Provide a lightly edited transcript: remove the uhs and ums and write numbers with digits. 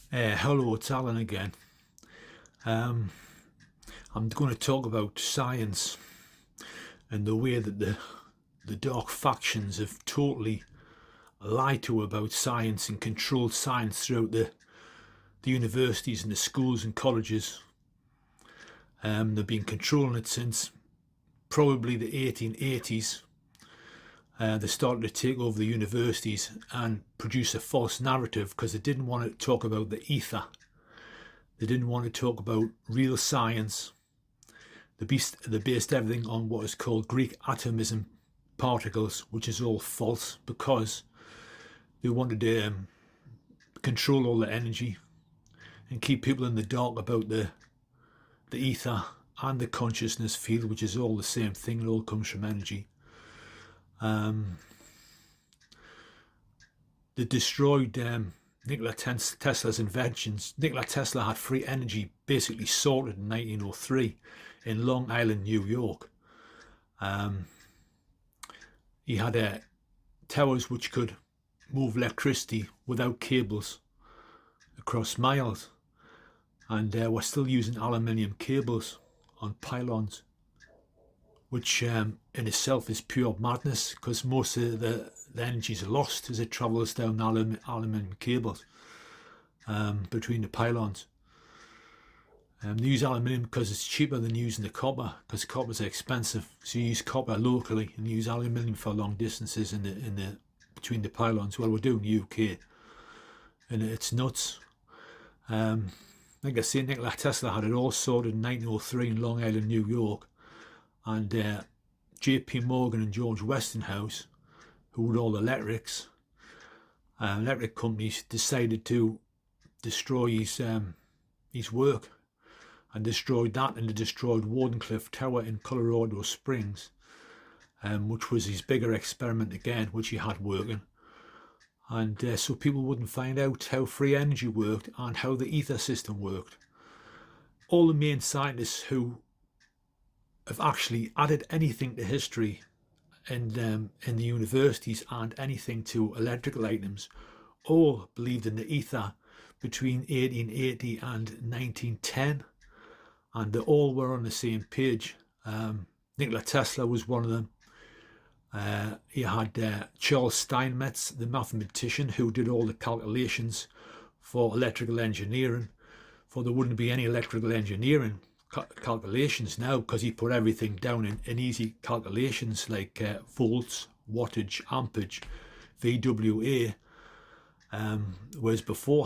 Hello, it's Alan again. I'm going to talk about science and the way that the dark factions have totally lied to about science and controlled science throughout the universities and the schools and colleges. They've been controlling it since probably the 1880s. They started to take over the universities and produce a false narrative because they didn't want to talk about the ether. They didn't want to talk about real science. They based everything on what is called Greek atomism particles, which is all false because they wanted to control all the energy and keep people in the dark about the ether and the consciousness field, which is all the same thing. It all comes from energy. They destroyed Nikola Tesla's inventions. Nikola Tesla had free energy basically sorted in 1903 in Long Island, New York. He had towers which could move electricity without cables across miles, and we're still using aluminium cables on pylons, which in itself is pure madness because most of the energy is lost as it travels down aluminium cables between the pylons. They use aluminium because it's cheaper than using the copper, because coppers are expensive. So you use copper locally and use aluminium for long distances between the pylons. Well, we're doing UK, and it's nuts. Like I say, Nikola Tesla had it all sorted in 1903 in Long Island, New York, and JP Morgan and George Westinghouse, who were all electric companies, decided to destroy his work, and destroyed that, and they destroyed Wardenclyffe Tower in Colorado Springs, which was his bigger experiment again, which he had working. And so people wouldn't find out how free energy worked and how the ether system worked. All the main scientists who have actually added anything to history in the universities and anything to electrical items all believed in the ether between 1880 and 1910, and they all were on the same page. Nikola Tesla was one of them. He had Charles Steinmetz, the mathematician, who did all the calculations for electrical engineering, for there wouldn't be any electrical engineering calculations now, because he put everything down in easy calculations like volts, wattage, ampage, VWA, whereas before